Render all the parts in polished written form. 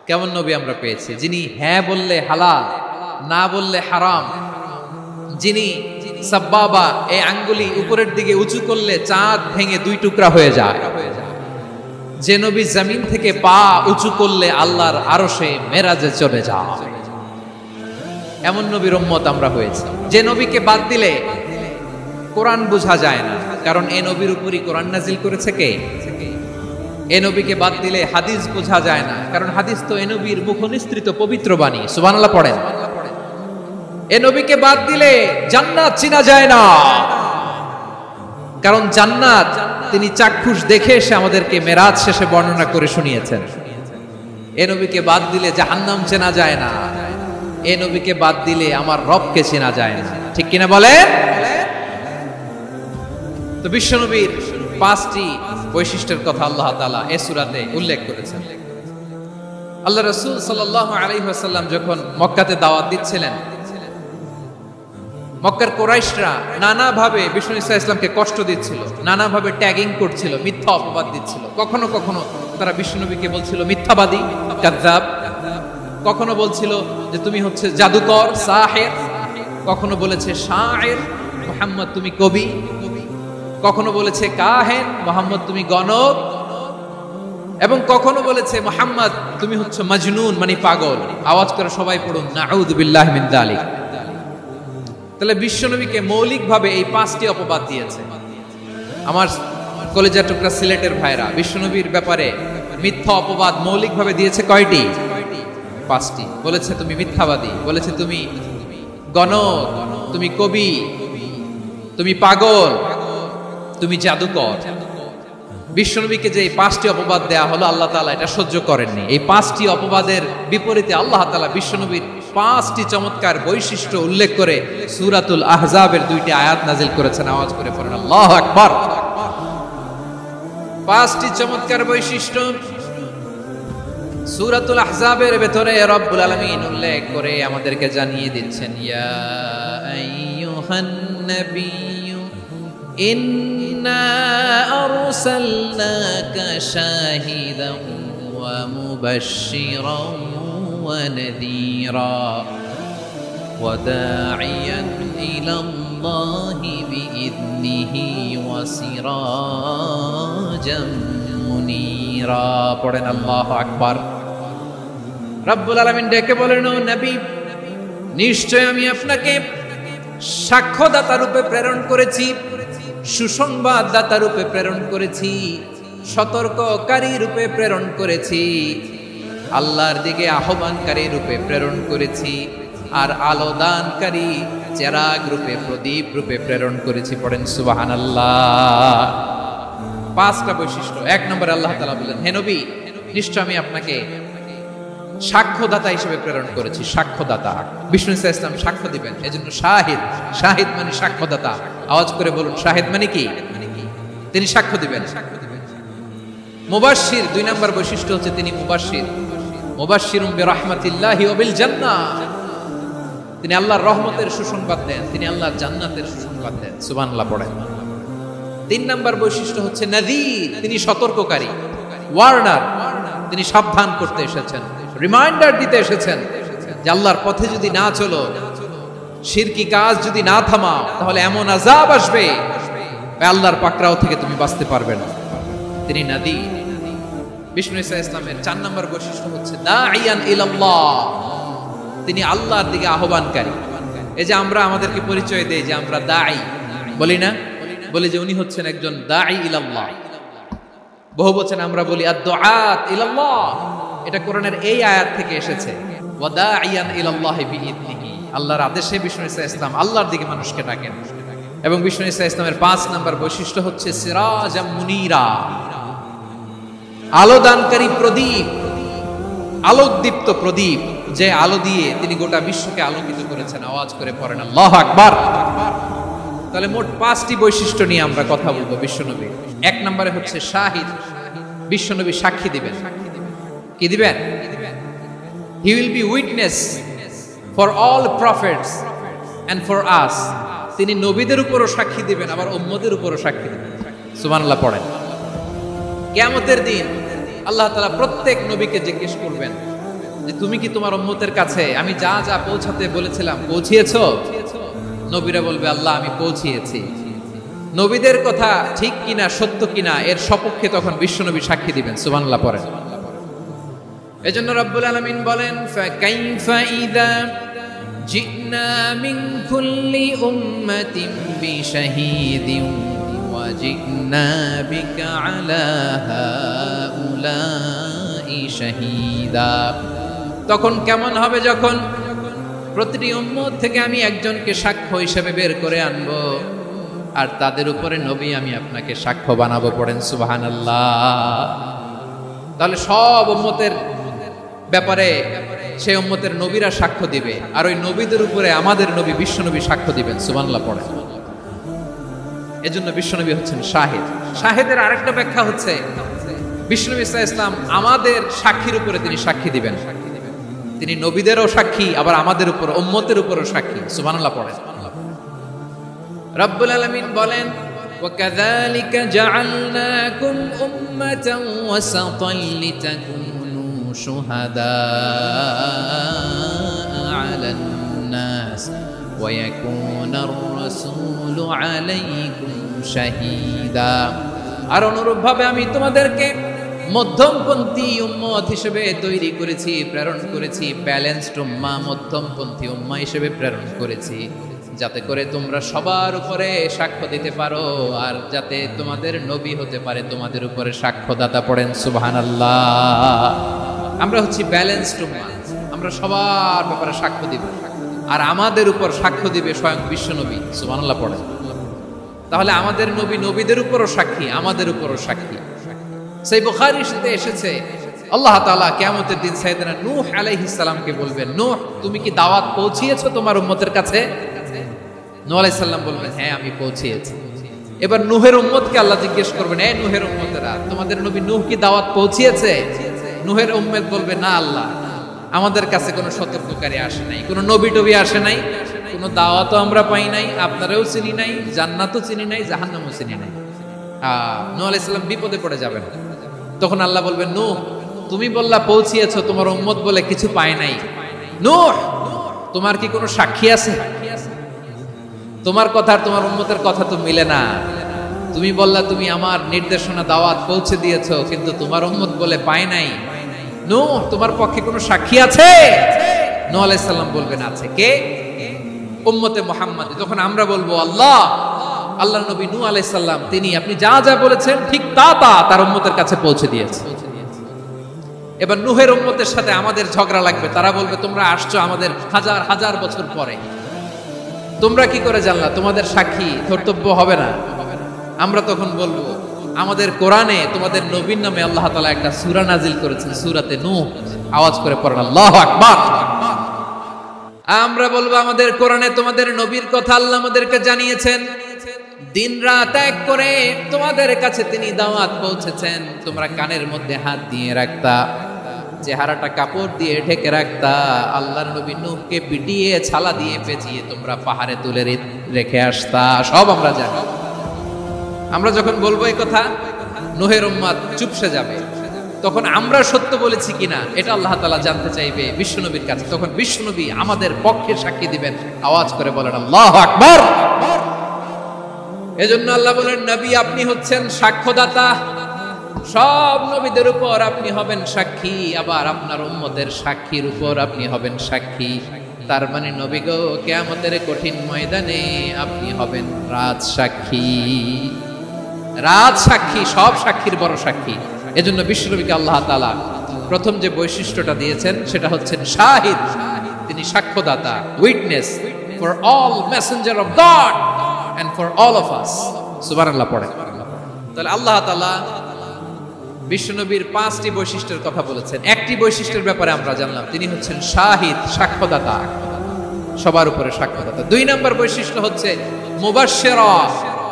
কেমন নবী আমরা পেয়েছি, যিনি হ্যাঁ বললে হালাল, না বললে হারাম, যিনি সাব্বাবা এই আঙ্গুলি উপরের দিকে উঁচু করলে চাঁদ ভেঙে দুই টুকরা হয়ে যায়, যে নবী জমিন থেকে পা উঁচু করলে আল্লাহর আরশে মেরাজে চলে যায়, এমন নবীর উম্মত আমরা হয়েছি। যে নবীকে বাদ দিলে কোরআন বোঝা যায় না, কারণ এই নবীর উপরই কোরআন নাজিল করেছে কে? এই নবীকে বাদ দিলে হাদিস বোঝা যায় না, কারণ হাদিস তো এই নবীর মুখনিসৃত পবিত্র বাণী। সুবহানাল্লাহ পড়েন। এই নবীকে বাদ দিলে জান্নাত চিনা যায় না, কারণ জান্নাত তিনি চাক্ষুষ দেখে এসে আমাদেরকে মেরাজ শেষে বর্ণনা করে শুনিয়েছেন। এই নবীকে বাদ দিলে জাহান্নাম চেনা যায় না, এই নবীকে বাদ দিলে আমার রবকে চেনা যায় না। ঠিক কিনা বলেন? তো বিশ্বনবীর 5টি বৈশিষ্ট্যের কথা আল্লাহ তাআলা এই সূরাতে উল্লেখ করেছেন। আল্লাহ রাসূল সাল্লাল্লাহু আলাইহি ওয়াসাল্লাম যখন মক্কাতে দাওয়াত দিচ্ছিলেন, মক্কার কুরাইশরা নানাভাবে বিষ্ণু ঈসা ইসলামকে কষ্ট দিচ্ছিল, নানাভাবে ট্যাগিং করছিল, মিথ্যা অপবাদ দিচ্ছিল। কখনো কখনো তারা বিশ্বনবীকে বলছিল মিথ্যাবাদী, কাযযাব। কখনো বলছিল যে তুমি হচ্ছে জাদুকর, সাহির। কখনো বলেছে শায়ের, মুহাম্মদ তুমি কবি। কখনো বলেছে কাহেন, মুহাম্মদ তুমি গণক। এবং কখনো বলেছে মুহাম্মদ তুমি হচ্ছে মাজনুন, মানে পাগল। আওয়াজ করে সবাই পড়ুন নাউযু বিল্লাহি মিন যালিক। তাহলে বিশ্বনবীকে মৌলিকভাবে এই 5টি অপবাদ দিয়েছে। আমার কলেজের টুকরা সিলেটের ভাইরা, বিশ্বনবীর ব্যাপারে মিথ্যা অপবাদ মৌলিকভাবে দিয়েছে কয়টি? 5টি। বলেছে তুমি মিথ্যাবাদী, বলেছে তুমি গণক, তুমি কবি, তুমি পাগল, তুমি জাদুকর। বিশ্বনবীকে যে এই 5টি অপবাদ দেয়া হলো, আল্লাহ তাআলা এটা সহ্য করেননি। এই 5টি অপবাদের বিপরীতে আল্লাহ তাআলা বিশ্বনবীর 5টি চমৎকার বৈশিষ্ট্য উল্লেখ করে সূরাতুল আহজাবের 2টি আয়াত নাজিল করেছেন। আওয়াজ করে পড়েন আল্লাহু আকবার। 5টি চমৎকার বৈশিষ্ট্য সূরাতুল আহজাবের ভেতরে রব্বুল আলামিন উল্লেখ করে আমাদেরকে জানিয়ে দিচ্ছেন, ইয়া আইয়ুহান নাবিয়্যু ইন্না আরসালনাকা শাহিদান ওয়া মুবাশশিরান ওয়া নাযীরা ওয়া দাঈয়ান ইলাল্লাহি বিইذনিহি ওয়া সিরাজাম মুনীরা। পড়েন আল্লাহু আকবার। রব্বুল আলামিন ডেকে বলেন, ও নবী, নিশ্চয় আমি আপনাকে সাক্ষ্যদাতা রূপে প্রেরণ করেছি, সুসংবাদদাতা রূপে প্রেরণ করেছি, সতর্ককারী রূপে প্রেরণ করেছি, আল্লাহর দিকে আহ্বানকারী রূপে প্রেরণ করেছি, আর আলোদানকারী চেরাগ রূপে, প্রদীপ রূপে প্রেরণ করেছি। পড়েন সুবহানাল্লাহ। 5টা বৈশিষ্ট্য। 1 নম্বরে আল্লাহ তাআলা বলেন, হে নবী, নিশ্চয় আমি আপনাকে সাক্ষ্যদাতা হিসেবে প্রেরণ করেছি। সাক্ষ্যদাতা, বিষ্ণু ঈসা ইসলাম সাক্ষ্য দিবেন, এজন্য শাহিদ। শাহিদ মানে সাক্ষ্যদাতা। আওয়াজ করে বলুন, শাহিদ মানে কি? তিনি সাক্ষ্য দিবেন। মুবাশশির, 2 নম্বর বৈশিষ্ট্য হচ্ছে তিনি মুবাশশির। মুবাশশিরুম বিরাহমাতিল্লাহি ওয়া বিল জান্নাহ। তিনি আল্লাহর রহমতের সুসংবাদ দেন, তিনি আল্লাহর জান্নাতের সুসংবাদ দেন। সুবহানাল্লাহ পড়েন। 3 নম্বর বৈশিষ্ট্য হচ্ছে নাযীর, তিনি সতর্ককারী, ওয়ার্নার। তিনি সাবধান করতে এসেছেন, রিমাইন্ডার দিতে এসেছেন যে আল্লাহর পথে যদি না চলো, শিরকি কাজ যদি না থামাও, তাহলে এমন আযাব আসবে আল্লাহর পাকড়াও থেকে তুমি বাঁচতে পারবে না। তিনি নাযীর। বিষ্ণু ঈসা ইসলামের 4 নম্বর বৈশিষ্ট্য হচ্ছে দাঈয়ান ইলাল্লাহ, তিনি আল্লাহর দিকে আহ্বানকারী। এই যে আমরা আমাদেরকে পরিচয় দেই যে আমরা দাঈ, বলি না? বলি যে উনি হচ্ছেন একজন দাঈ ইলাল্লাহ। বহু বচন আমরা বলি আদ-দুআত ইলাল্লাহ। এটা কোরআনের এই আয়াত থেকে এসেছে, ওয়া দাঈয়ান ইলাল্লাহি বিইذনিহি। আল্লাহর আদেশে বিষ্ণু ঈসা ইসলাম আল্লাহর দিকে মানুষকে ডাকেন। এবং বিষ্ণু ঈসা ইসলামের 5 নম্বর বৈশিষ্ট্য হচ্ছে সিরাজাম মুনীরা, আলোদানকারী প্রদীপ, আলোকদীপ্ত প্রদীপ, যে আলো দিয়ে তিনি গোটা বিশ্বকে আলোকিত করেছেন। আওয়াজ করে পড়েন আল্লাহু আকবার। তাহলে মোট 5টি বৈশিষ্ট্য নিয়ে আমরা কথা বলবো বিশ্বনবী। 1 নম্বরে হচ্ছে শাহিদ, বিশ্বনবী সাক্ষী দিবেন। কি দিবেন? He will be witness for all prophets and for us. তিনি নবীদের উপরও সাক্ষী দিবেন, আবার উম্মতের উপরও সাক্ষী দিবেন। সুবহানাল্লাহ পড়েন। কিয়ামতের দিন আল্লাহ তাআলা প্রত্যেক নবীকে জিজ্ঞেস করবেন যে তুমি কি তোমার উম্মতের কাছে আমি যা যা পৌঁছাতে বলেছিলাম পৌঁছিয়েছো? নবীরা বলবে আল্লাহ আমি পৌঁছিয়েছি। নবীদের কথা ঠিক কিনা সত্য কিনা এর সপক্ষে তখন বিশ্বনবী সাক্ষী দিবেন। সুবহানাল্লাহ পড়েন। এজন্য রব্বুল আলামিন বলেন ফাকাইফা ইযা জিনা মিন কুল্লি উম্মাতিন বিশাহীদিন ওয়া জিনা বিকা আলা হাউলাই শাহীদা। তখন কেমন হবে যখন প্রতিটি উম্মত থেকে আমি একজনকে সাক্ষ্য হিসেবে বের করে আনবো, আর তাদের উপরে নবী আমি আপনাকে সাক্ষ্য বানাবো। পড়েন সুবহানাল্লাহ। তাহলে সব উম্মতের ব্যাপারে সেই উম্মতের নবীরা সাক্ষ্য দিবে, আর ওই নবীদের উপরে আমাদের নবী বিশ্বনবী সাক্ষ্য দিবেন। সুবহানাল্লাহ পড়েন। এজন্য বিশ্বনবী হচ্ছেন শাহিদ। শাহিদের আরেকটা ব্যাখ্যা হচ্ছে বিশ্বনবী সাল্লাল্লাহু আলাইহি ওয়াসাল্লাম আমাদের সাক্ষীর উপরে তিনি সাক্ষী দিবেন। তিনি নবীদেরও সাক্ষী, আবার আমাদের উপর উম্মতের উপরও সাক্ষী। সুবহানাল্লাহ পড়েন। রব্বুল আলামিন বলেন ওয়াকাযালিকা জাআলনাকুম উম্মাতান ওয়াসাতান লিতাকুনু শুহাদা আলান নাস ওয়া ইয়াকুনার রাসূলু আলাইকুম শাহীদা। আর অনুরূপভাবে আমি তোমাদেরকে মধ্যমপন্থী উম্মত হিসেবে তৈরি করেছি, প্রেরণ করেছি। ব্যালেন্সড উম্মাহ, মধ্যমপন্থী উম্মাহ হিসেবে প্রেরণ করেছি, যাতে করে তোমরা সবার উপরে সাক্ষ্য দিতে পারো, আর যাতে তোমাদের নবী হতে পারে তোমাদের উপরে সাক্ষ্যদাতা। পড়েন সুবহানাল্লাহ। আমরা হচ্ছি ব্যালেন্সড উম্মাহ, আমরা সবার ব্যাপারে সাক্ষ্য দিব, আর আমাদের উপর সাক্ষ্য দিবে স্বয়ং বিশ্বনবী। সুবহানাল্লাহ পড়েন। তাহলে আমাদের নবী নবীদের উপরও সাক্ষী, আমাদের উপরও সাক্ষী। সেই বুখারীতে এসেছে আল্লাহ তাআলা কিয়ামতের দিন সাইয়েদনা নূহ আলাইহিস সালামকে বলবেন, নূহ তুমি কি দাওয়াত পৌঁছিয়েছো তোমার উম্মতের কাছে? নূহ আলাইহিস সালাম বলবেন হ্যাঁ আমি পৌঁছিয়েছি। এবার নূহের উম্মতকে আল্লাহ জিজ্ঞেস করবেন, এই নূহের উম্মতেরা তোমাদের নবী নূহ কি দাওয়াত পৌঁছিয়েছে? নূহের উম্মত বলবে না আল্লাহ, আমাদের কাছে কোনো সতর্ককারী আসে নাই, কোনো নবী টবি আসে নাই, কোনো দাওয়াতও আমরা পাই নাই, আপনারাও চিনি নাই, জান্নাতও চিনি নাই, জাহান্নামও চিনি নাই। নূহ আলাইহিস সালাম বিপদে পড়ে যাবেন। তখন আল্লাহ বলবেন নূহ তুমি বললা পৌঁছিয়েছো, তোমার উম্মত বলে কিছু পায় নাই। নূহ তোমার কি কোনো সাক্ষী আছে? তোমার কথা আর তোমার উম্মতের কথা তো মিলে না। তুমি বললা তুমি আমার নির্দেশনা দাওয়াত পৌঁছে দিয়েছো, কিন্তু তোমার উম্মত বলে পায় নাই। নূহ তোমার পক্ষে কোনো সাক্ষী আছে? নূহ আলাইহিস সালাম বলবেন আছে। কে? উম্মতে মুহাম্মাদ। তখন আমরা বলবো আল্লাহ, আল্লাহর নবী নূহ আলাইহিস সালাম তিনি আপনি যা যা বলেছেন ঠিক তা তার উম্মতের কাছে পৌঁছে দিয়েছে। এবার নূহের উম্মতের সাথে আমাদের ঝগড়া লাগবে। তারা বলবে তোমরা আসছো আমাদের হাজার হাজার বছর পরে, তোমরা কি করে জানলা? তোমাদের সাক্ষী কর্তব্য হবে না? আমরা তখন বলবো আমাদের কোরআনে তোমাদের নবীর নামে আল্লাহ তাআলা একটা সূরা নাজিল করেছেন, সূরাতে নূহ। আওয়াজ করে পড়েন আল্লাহু আকবার। আমরা বলবো আমাদের কোরআনে তোমাদের নবীর কথা আল্লাহ আমাদেরকে জানিয়েছেন, দিন রাত এক করে তোমাদের কাছে তিনি দাওয়াত পৌঁছেছেন। তোমরা কানের মধ্যে হাত দিয়ে রাখতা, চেহারাটা কাপড় দিয়ে ঢেকে রাখতা, আল্লাহর নবী নূহকে পিটিয়ে ছালা দিয়ে পেঁচিয়ে তোমরা পাহাড়ে তুলে রেখে আসতা। সব আমরা জানি। আমরা যখন বলবো এই কথা, নূহের উম্মত চুপসে যাবে। তখন আমরা সত্য বলেছি কিনা এটা আল্লাহ তাআলা জানতে চাইবে বিশ্বনবীর কাছে। তখন বিশ্বনবী আমাদের পক্ষে সাক্ষী দিবেন। আওয়াজ করে বলেন আল্লাহু আকবার। এজন্য আল্লাহ বলেন নবী আপনি হচ্ছেন সাক্ষ্যদাতা, সব নবীদের উপর আপনি হবেন সাক্ষী, আবার আপনার উম্মতের সাক্ষীর উপর আপনি হবেন সাক্ষী। তার মানে নবী গো কিয়ামতের কঠিন ময়দানে আপনি হবেন রাজ সাক্ষী। রাজ সাক্ষী, সব সাক্ষীর বড় সাক্ষী। এজন্য বিশ্বনবীকে আল্লাহ তাআলা প্রথম যে বৈশিষ্ট্যটা দিয়েছেন সেটা হচ্ছেন শাহিদ। তিনি সাক্ষ্যদাতা, witness for all messenger of God and for all of us। সুবহানাল্লাহ পড়ে। তাহলে আল্লাহ তাআলা বিশ্বনবীর 5টি বৈশিষ্ট্যের কথা বলেছেন। একটি বৈশিষ্ট্যের ব্যাপারে আমরা জানলাম, তিনি হচ্ছেন শাহিদ, সাক্ষ্যদাতা, সবার উপরে সাক্ষ্যদাতা। 2 নম্বর বৈশিষ্ট্য হচ্ছে মুবাশশিরা,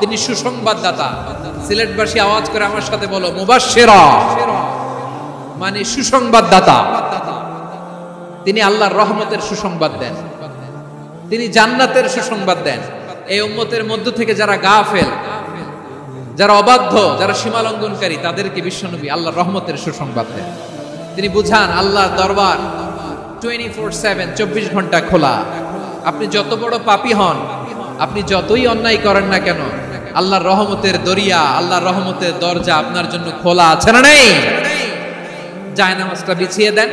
তিনি সুসংবাদদাতা। সিলেটবাসী আওয়াজ করে আমার সাথে বলো মুবাশশিরা, মানে সুসংবাদদাতা। তিনি আল্লাহর রহমতের সুসংবাদ দেন, তিনি জান্নাতের সুসংবাদ দেন। এই উম্মতের মধ্য থেকে যারা গাফেল, যারা অবাধ্য, যারা সীমালঙ্ঘনকারী, তাদেরকে বিশ্বনবী আল্লাহর রহমতের সুসংবাদ দেন। তিনি বুঝান আল্লাহর দরবার 24/7, 24 ঘন্টা খোলা। আপনি যত বড় পাপী হন, আপনি যতই অন্যায় করেন না কেন, আল্লাহর রহমতের দরিয়া, আল্লাহর রহমতের দরজা আপনার জন্য খোলা আছে না নেই? জায়নামাজটা বিছিয়ে দেন,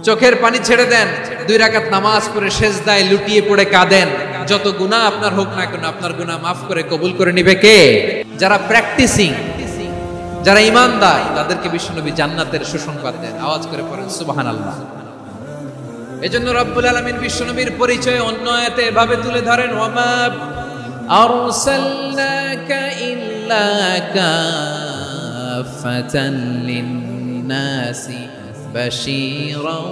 চোখের পানি ছেড়ে দেন, 2 রাকাত নামাজ পড়ে সেজদায় লুটিয়ে পড়ে কাঁদেন। যত গুনাহ আপনার হোক না কেন, আপনার গুনাহ মাফ করে কবুল করে নিবে কে? যারা প্র্যাকটিসিং, যারা ঈমানদার, তাদেরকে বিশ্বনবী জান্নাতের সুসংবাদ দেন। আওয়াজ করে পড়েন সুবহানাল্লাহ। এজন্য রব্বুল আলামিন বিশ্বনবীর পরিচয় অন্য আয়াতে এভাবে তুলে ধরেন, ওয়ামা আরসালনাকা ইল্লা কাফাতান লিন-নাসি বাশীরাও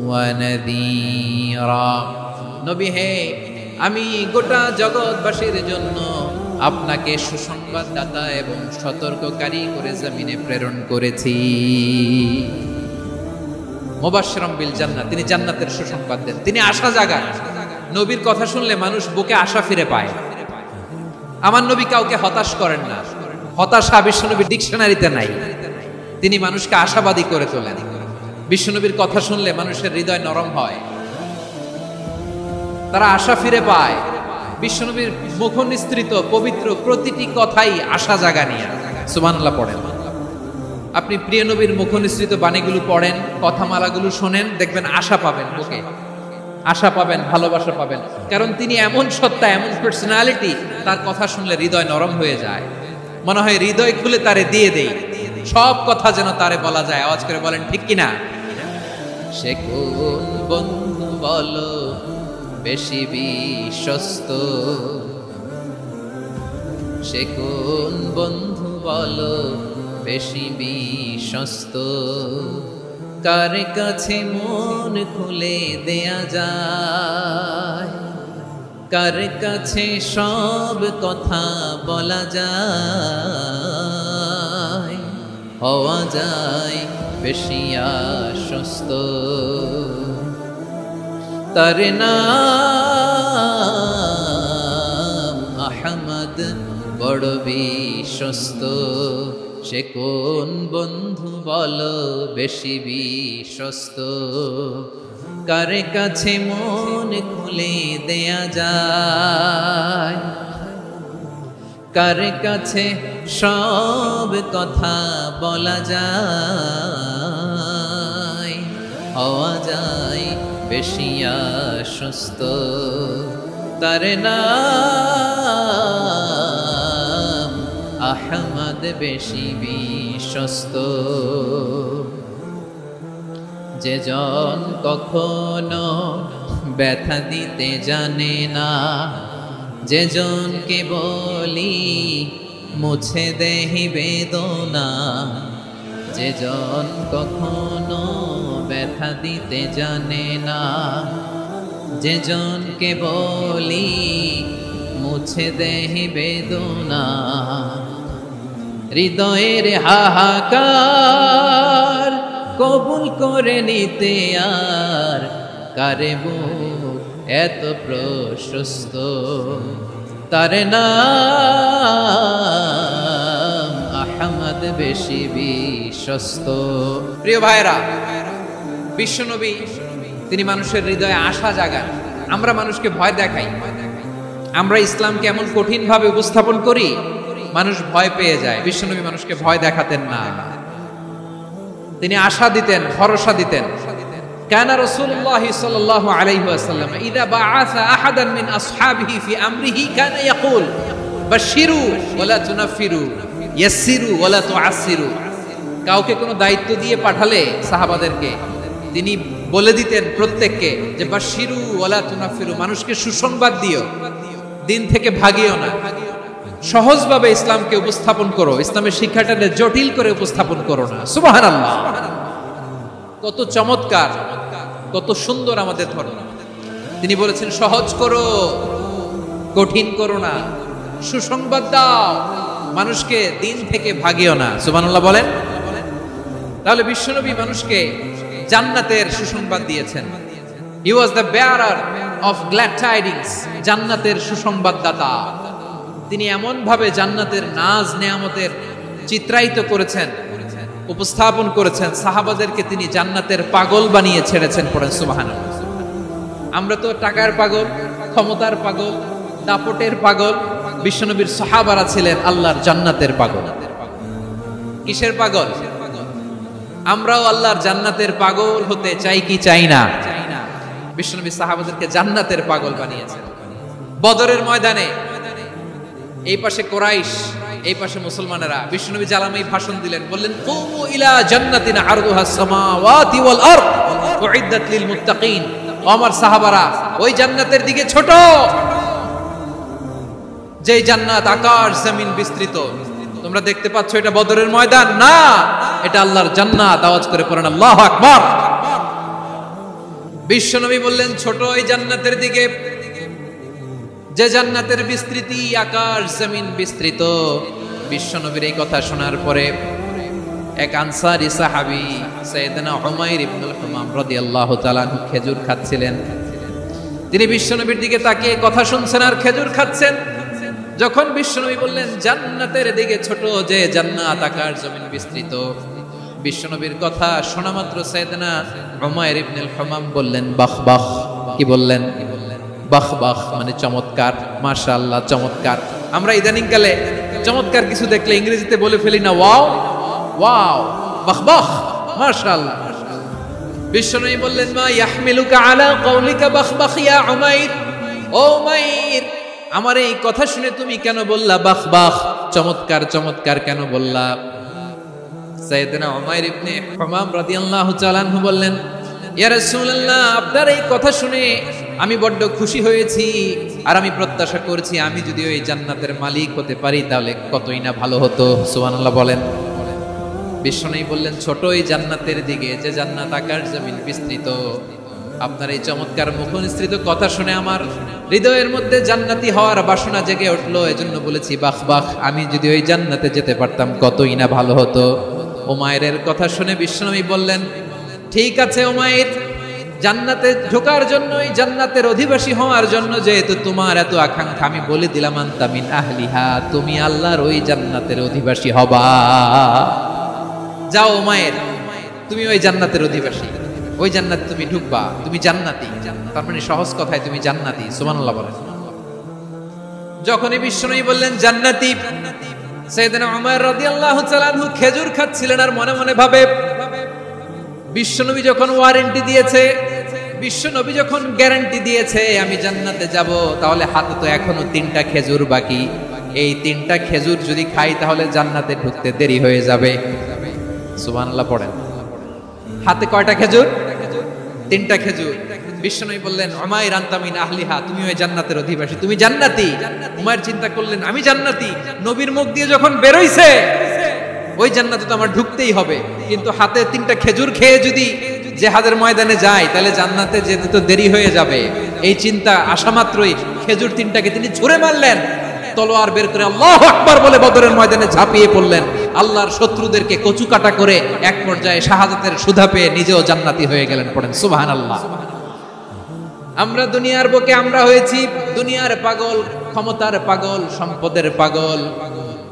ওয়া নাযীরা। নবী হে, আমি গোটা জগৎবাসীর জন্য আপনাকে সুসংবাদদাতা এবং সতর্ককারী করে জমিনে প্রেরণ করেছি। মুবাশশিরাম বিল জান্নাত, তিনি জান্নাতের সুসংবাদ দেন, তিনি আশা জাগান। নবীর কথা শুনলে মানুষ বুকে আশা ফিরে পায়। আমার নবী কাউকে হতাশ করেন না, হতাশা বিশ্বনবীর ডিকশনারিতে নাই। তিনি মানুষকে আশাবাদী করে তোলেন। বিশ্বনবীর কথা শুনলে মানুষের হৃদয় নরম হয়, তারা আশা ফিরে পায়। বিশ্বনবীর মুখ নিঃসৃত পবিত্র প্রতিটি কথাই আশা জাগানিয়া। সুবহানাল্লাহ পড়েন। আপনি প্রিয় নবীর মুখ নিঃসৃত বাণীগুলো পড়েন, কথামালাগুলো শোনেন, দেখবেন আশা পাবেন, বুকে আশা পাবেন, ভালোবাসা পাবেন। কারণ তিনি এমন সত্তা, এমন পার্সোনালিটি, তার কথা শুনলে হৃদয় নরম হয়ে যায়। মনে হয় হৃদয় খুলে তারে দিয়ে দেই, সব কথা যেন তারে বলা যায়। আওয়াজ করে বলেন ঠিক কিনা? সে কোন বন্ধু বলো বেশি বিশ্বস্ত, সে কোন বন্ধু বলো বেশি বিশ্বস্ত, কার কাছে মন খুলে দেয়া যায়, কার কাছে সব কথা বলা যায়, হওয়া যায় বেশি আশ্বস্ত। তার নাম আহমদ, বড় বিশ্বস্ত। সে কোন বন্ধু বলো বেশি বিশ্বস্ত, কার কাছে মন খুলে দেয়া যায়, কার কাছে সব কথা বলা যায়, হওয়া যায় বেশি আশ্বস্ত। তার নাম আহমদ, বেশি বিশ্বস্ত। যে জন কখনো ব্যথা দিতে জানে না, যে জনকে বলি মুছে দেহি বেদনা, যে জন কখনো ব্যথা দিতে জানে না, যে জনকে বলি মুছে দেহি বেদনা, হৃদয়ের হাহাকার কবুল করে নিতে আর কারে বুক এত প্রশস্ত। তার নাম আহমদ, বেশি বিশ্বস্ত। প্রিয় ভাইরা, বিশ্বনবী তিনি মানুষের হৃদয়ে আশা জাগান। আমরা মানুষকে ভয় দেখাই, আমরা ইসলামকে এমন কঠিন ভাবে উপস্থাপন করি, মানুষ ভয় পেয়ে যায়। বিশ্বনবী মানুষকে ভয় দেখাতেন না, তিনি আশা দিতেন, ভরসা দিতেন। কানা রাসূলুল্লাহ সাল্লাল্লাহু আলাইহি ওয়াসাল্লাম ইযা বাআসা আহাদান মিন আসহাবিহি ফি আমরিহি কানা ইয়াকুল বাশশিরু ওয়া লা তুনাফিরু, ইয়াসসিরু ওয়া লা তুআসসিরু। কাউকে কোনো দায়িত্ব দিয়ে পাঠালে সাহাবাদেরকে তিনি বলে দিতেন প্রত্যেককে যে বাশশিরু ওয়া লা তুনাফিরু, মানুষকে সুসংবাদ দিও, দিন থেকে ভাগিও না। সহজভাবে ইসলামকে উপস্থাপন করো, ইসলামের শিক্ষাটাকে জটিল করে উপস্থাপন করো না। সুবহানাল্লাহ, কত চমৎকার, কত সুন্দর আমাদের ধর্ম। তিনি বলেছেন সহজ করো, কঠিন করো না, সুসংবাদ দাও, মানুষকে দিন থেকে ভাগিও না। সুবহানাল্লাহ বলেন। তাহলে বিশ্বনবী মানুষকে জান্নাতের সুসংবাদ দিয়েছেন। He was the bearer of glad tidings, জান্নাতের সুসংবাদদাতা। তিনি এমন ভাবে জান্নাতের নাজ নেয়ামতের চিত্রায়িত করেছেন, উপস্থাপন করেছেন, সাহাবাদেরকে তিনি জান্নাতের পাগল বানিয়ে ছেড়েছেন। পড়েন সুবহানাল্লাহ। আমরা তো টাকার পাগল, ক্ষমতার পাগল, দাপটের পাগল। বিশ্বনবীর সাহাবারা ছিলেন আল্লাহর জান্নাতের পাগল। কিসের পাগল? আমরাও আল্লাহর জান্নাতের পাগল হতে চাই কি চাই না? বিশ্বনবী সাহাবাদেরকে জান্নাতের পাগল বানিয়েছেন। বদরের ময়দানে এই পাশে কোরাইশ, এই পাশে মুসলমানেরা। বিশ্বনবী জালামাই ভাষণ দিলেন, বললেন কুমু ইলা জান্নাতিন আরদুহাস সামাওয়াতি ওয়াল আরদ উইদ্দাত লিল মুত্তাকিন। আমার সাহাবারা ওই জান্নাতের দিকে ছোট, যে জান্নাত আকাশ জমিন বিস্তৃত। তোমরা দেখতে পাচ্ছ এটা বদরের ময়দান না, এটা আল্লাহর জান্নাত। আওয়াজ করে পড়েন আল্লাহু আকবার। বিশ্বনবী বললেন ছোট ওই জান্নাতের দিকে, যে জান্নাতের বিস্তৃতি আকাশ জমিন বিস্তৃত। বিশ্বনবীর এই কথা শোনার পরে এক আনসারী সাহাবী সাইয়েদনা উমাইর ইবনুল হুমাম রাদিয়াল্লাহু তাআলা আনহু খেজুর খাচ্ছিলেন। তিনি বিশ্বনবীর দিকে তাকিয়ে কথা শুনছেন আর খেজুর খাচ্ছেন। যখন বিশ্বনবী বললেন জান্নাতের দিকে ছোট, যে জান্নাত আকাশ জমিন বিস্তৃত, বিশ্বনবীর কথা শোনা মাত্র সাইয়েদনা উমাইর ইবনুল হুমাম বললেন বাহ বাহ। কি বললেন? বাহ বাহ মানে চমৎকার, মাশাআল্লাহ চমৎকার। আমরা ইদানিং কালে চমৎকার কিছু দেখলে ইংরেজিতে বলে ফেলি না ওয়াও ওয়াও, বাহ বাহ, মাশাআল্লাহ। বিশ্বনবী বললেন মা ইয়াহমিলুকা আলা কওলিকা বাহ বাহ ইয়া উমাইর। ও উমাইর, আমার এই কথা শুনে তুমি কেন বললা বাহ বাহ, চমৎকার চমৎকার কেন বললা? সাইয়েদনা উমাইর ইবনে হুমাম রাদিয়াল্লাহু তাআলা আনহু বললেন ইয়া রাসূলুল্লাহ, আপনার এই কথা শুনে আমি বড্ড খুশি হয়েছি, আর আমি প্রত্যাশা করছি আমি যদি ওই জান্নাতের মালিক হতে পারি তাহলে কতই না ভালো হতো। সুবহানাল্লাহ বলেন। বিশ্বনবী বললেন ছোট ওই জান্নাতের দিকে, যে জান্নাত আকাশ জমিন বিস্তৃত। আপনার এই চমৎকার মুখনিসৃত কথা শুনে আমার হৃদয়ের মধ্যে জান্নাতি হওয়ার বাসনা জেগে উঠলো, এজন্য বলেছি বাহ বাহ, আমি যদি ওই জান্নাতে যেতে পারতাম কতই না ভালো হতো। উমাইরের কথা শুনে বিশ্বনবী বললেন ঠিক আছে উমাইর, জান্নাতে ঢোকার জন্য, এই জান্নাতের অধিবাসী হওয়ার জন্য যেহেতু তোমার এত আকাঙ্ক্ষা, আমি বলে দিলাম আনতা মিন আহলিহা, তুমি আল্লাহর ওই জান্নাতের অধিবাসী হবা। যাও উমাইর, তুমি ওই জান্নাতের অধিবাসী, ওই জান্নাতে তুমি ঢুকবা, তুমি জান্নাতি। তার মানে সহজ কথায় তুমি জান্নাতি। সুবহানাল্লাহ বলেন। যখনই বিশ্বনবী বললেন জান্নাতি, সাইয়েদনা উমর রাদিয়াল্লাহু তাআলা আনহু খেজুর খাচ্ছিলেন আর মনে মনে ভাবে বিশ্বনবী যখন ওয়ারেন্টি দিয়েছে, বিশ্বনবী যখন গ্যারান্টি দিয়েছে আমি জান্নাতে যাব, তাহলে হাতে তো এখনো 3টা খেজুর বাকি। এই 3টা খেজুর যদি খাই তাহলে জান্নাতে ঢুকতে দেরি হয়ে যাবে। সুবহানাল্লাহ পড়েন। হাতে কয়টা খেজুর? 3টা খেজুর। বিশ্বনবী বললেন উমাইর আনতা মিন আহলিহা, তুমি ওই জান্নাতের অধিবাসী, তুমি জান্নাতি। উমাইর চিন্তা করলেন আমি জান্নাতি, নবীর মুখ দিয়ে যখন বেরোইছে ওই জান্নাতে তো আমার ঢুকতেই হবে, কিন্তু হাতে 3টা খেজুর খেয়ে যদি জিহাদের ময়দানে যাই তাহলে জান্নাতে যেতে তো দেরি হয়ে যাবে। এই চিন্তা আসা মাত্রই খেজুর 3টাকে তিনি ছুঁড়ে মারলেন, তলোয়ার বের করে আল্লাহু আকবার বলে বদরের ময়দানে ঝাঁপিয়ে পড়লেন। আল্লাহর শত্রুদেরকে কচু কাটা করে এক পর্যায়ে শাহাদাতের সুধা পেয়ে নিজেও জান্নাতি হয়ে গেলেন। পড়েন সুবহানাল্লাহ। আমরা দুনিয়ার বুকে আমরা হয়েছি দুনিয়ার পাগল, ক্ষমতার পাগল, সম্পদের পাগল,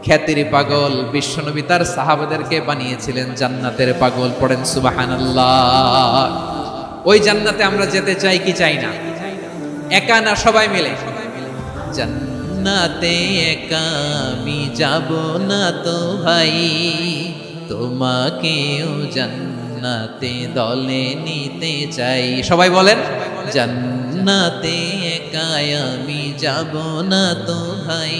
খ্যাতির পাগল। বিশ্বনবী তার সাহাবাদেরকে বানিয়েছিলেন জান্নাতের পাগল। পড়েন সুবহানাল্লাহ। ওই জান্নাতে আমরা যেতে চাই কি চাই না? একা না সবাই মিলে? জান্নাতে একা আমি যাব না তো ভাই, তোমাকেও জান্নাতে দলে নিতে চাই। সবাই বলেন জান্নাতে একা আমি যাব না তো ভাই,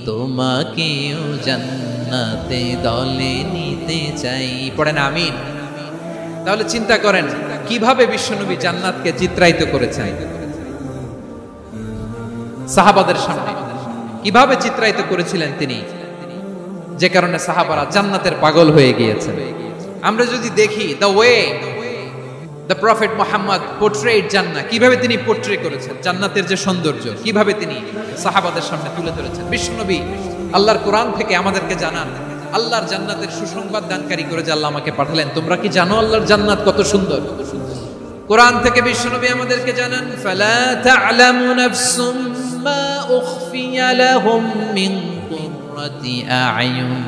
তোমাকেও জান্নাতে দলে নিতে চাই। পড়েন আমিন। তাহলে চিন্তা করেন কিভাবে বিশ্বনবী জান্নাতকে চিত্রায়িত করেছেন সাহাবাদের সামনে, কিভাবে চিত্রায়িত করেছিলেন তিনি, যে কারণে সাহাবারা জান্নাতের পাগল হয়ে গিয়েছেন। আমরা যদি দেখি the way the prophet Muhammad portrait জান্নাত, কিভাবে তিনি পোর্ট্রে করেছেন জান্নাতের যে সৌন্দর্য, কিভাবে তিনি সাহাবাদের সামনে তুলে ধরেছেন। বিশ্বনবী আল্লাহর কোরআন থেকে আমাদেরকে জানান আল্লাহর জান্নাতের সুসংবাদ দানকারী করে যে আল্লাহ আমাকে পাঠালেন। তোমরা কি জানো আল্লাহর জান্নাত কত সুন্দর? কোরআন থেকে বিশ্বনবী আমাদেরকে জানান ফালা তা'লামু নাফসুম মা উখফিয়া লাহুম মিন কুররাতি আ'য়ুন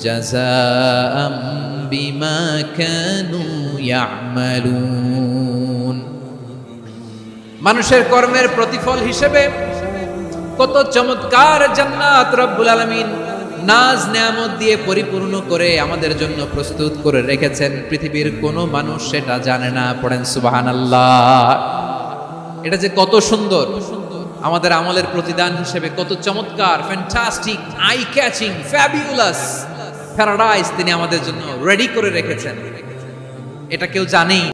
জাযাআম বিমা কানু ইয়ামালুন। মানুষের কর্মের প্রতিফল হিসেবে কত চমৎকার জান্নাত রব্বুল আলামিন নাজ নেয়ামত দিয়ে পরিপূর্ণ করে আমাদের জন্য প্রস্তুত করে রেখেছেন। পৃথিবীর কোনো মানুষ সেটা জানে না। পড়েন সুবহানাল্লাহ। এটা যে কত সুন্দর, আমাদের আমলের প্রতিদান হিসেবে কত চমৎকার, fantastic, eye catching, fabulous paradise তিনি আমাদের জন্য রেডি করে রেখেছেন। এটা কেউ জানেই।